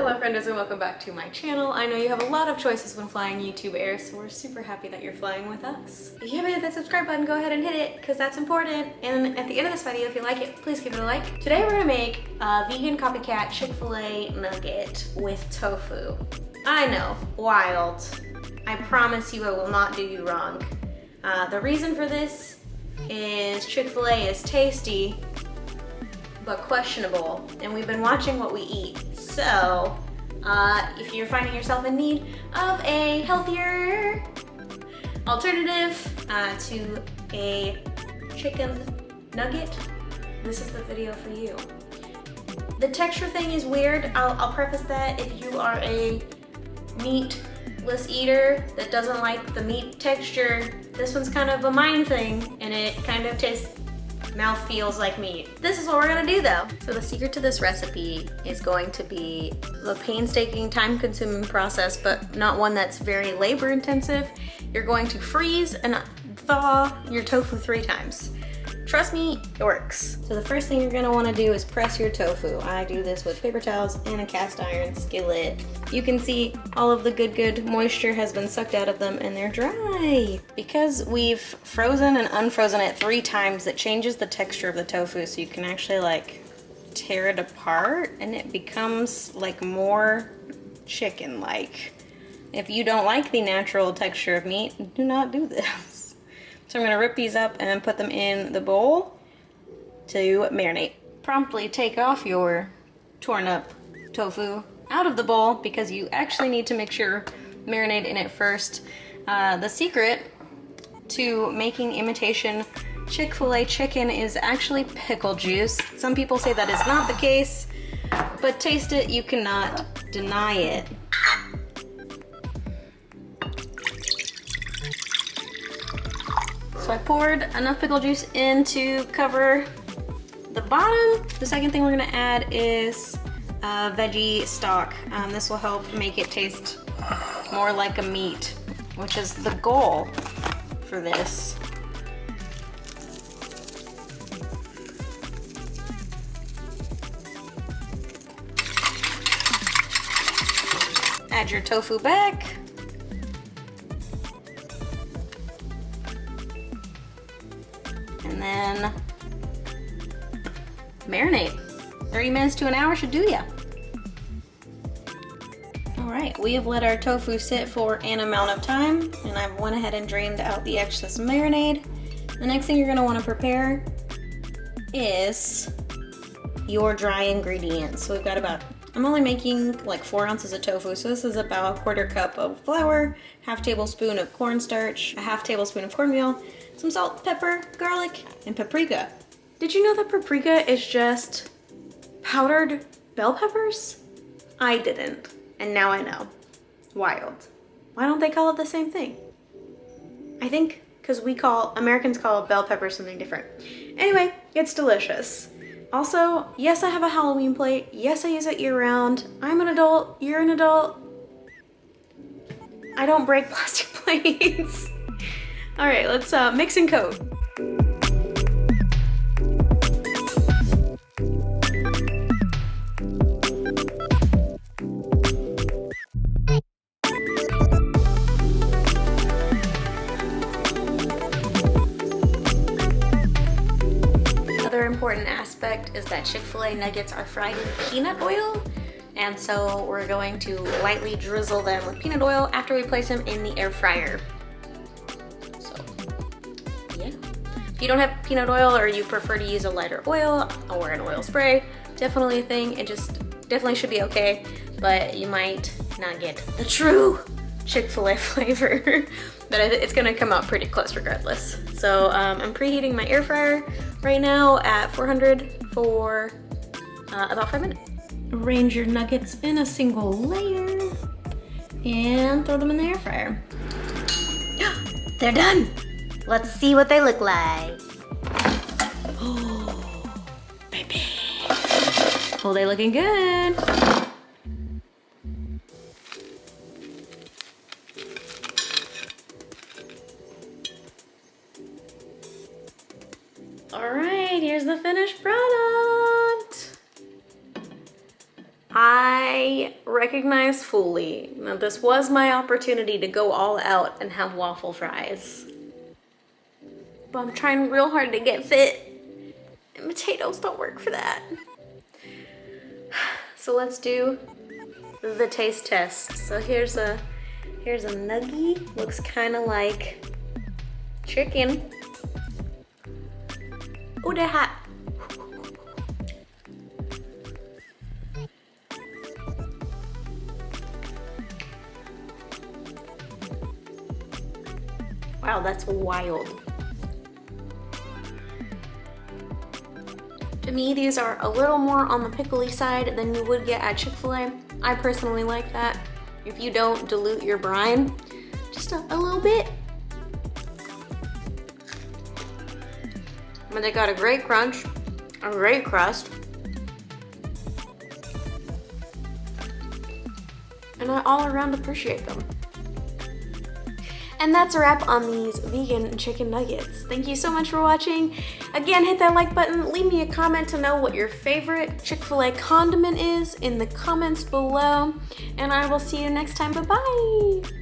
Hello friends and welcome back to my channel. I know you have a lot of choices when flying YouTube Air, so we're super happy that you're flying with us. If you haven't hit that subscribe button, go ahead and hit it because that's important. And at the end of this video, if you like it, please give it a like. Today we're gonna make a vegan Copycat Chick-Fil-A nugget with tofu. I know, wild. I promise you I will not do you wrong. The reason for this is Chick-Fil-A is tasty, but questionable, and we've been watching what we eat. So, if you're finding yourself in need of a healthier alternative to a chicken nugget, this is the video for you. The texture thing is weird. I'll preface that if you are a meatless eater that doesn't like the meat texture, this one's kind of a mind thing, and it kind of tastes mouth feels like meat. This is what we're gonna do though. So the secret to this recipe is going to be the painstaking, time-consuming process, but not one that's very labor intensive. You're going to freeze and thaw your tofu 3 times. Trust me, it works. So the first thing you're gonna wanna do is press your tofu. I do this with paper towels and a cast iron skillet. You can see all of the good moisture has been sucked out of them and they're dry. Because we've frozen and unfrozen it 3 times, it changes the texture of the tofu so you can actually like tear it apart and it becomes like more chicken-like. If you don't like the natural texture of meat, do not do this. So I'm gonna rip these up and put them in the bowl to marinate. Promptly take off your torn up tofu out of the bowl because you actually need to make sure marinate in it first. The secret to making imitation Chick-fil-A chicken is actually pickle juice. Some people say that is not the case, but taste it, you cannot deny it. So I poured enough pickle juice in to cover the bottom. The second thing we're gonna add is veggie stock. This will help make it taste more like a meat, which is the goal for this. Add your tofu back. And then marinate. 30 minutes to an hour should do ya. All right, we have let our tofu sit for an amount of time and I've went ahead and drained out the excess marinade. The next thing you're gonna wanna prepare is your dry ingredients. So we've got about, I'm only making like 4 ounces of tofu, so this is about a 1/4 cup of flour, 1/2 tablespoon of cornstarch, a 1/2 tablespoon of cornmeal, some salt, pepper, garlic, and paprika. Did you know that paprika is just powdered bell peppers? I didn't, and now I know. Wild. Why don't they call it the same thing? I think because Americans call bell pepper something different. Anyway, it's delicious. Also, yes, I have a Halloween plate. Yes, I use it year round. I'm an adult, you're an adult. I don't break plastic plates. All right, let's mix and coat. Another important aspect is that Chick-fil-A nuggets are fried in peanut oil. And so we're going to lightly drizzle them with peanut oil after we place them in the air fryer. If you don't have peanut oil or you prefer to use a lighter oil or an oil spray, definitely a thing. It just definitely should be okay, but you might not get the true Chick-fil-A flavor, but it's gonna come out pretty close regardless. So I'm preheating my air fryer right now at 400 for about 5 minutes. Arrange your nuggets in a single layer and throw them in the air fryer. They're done. Let's see what they look like. Oh, baby. Oh, they're looking good. All right, here's the finished product. I recognize fully that this was my opportunity to go all out and have waffle fries. But I'm trying real hard to get fit, and potatoes don't work for that. So let's do the taste test. So here's a nuggie. Looks kind of like chicken. Oh, they're hot. Wow, that's wild. To me, these are a little more on the pickly side than you would get at Chick-Fil-A. I personally like that. If you don't, dilute your brine just a little bit. But they got a great crunch, a great crust, and I all around appreciate them. And that's a wrap on these vegan chicken nuggets. Thank you so much for watching. Again, hit that like button, leave me a comment to know what your favorite Chick-fil-A condiment is in the comments below, and I will see you next time. Bye-bye.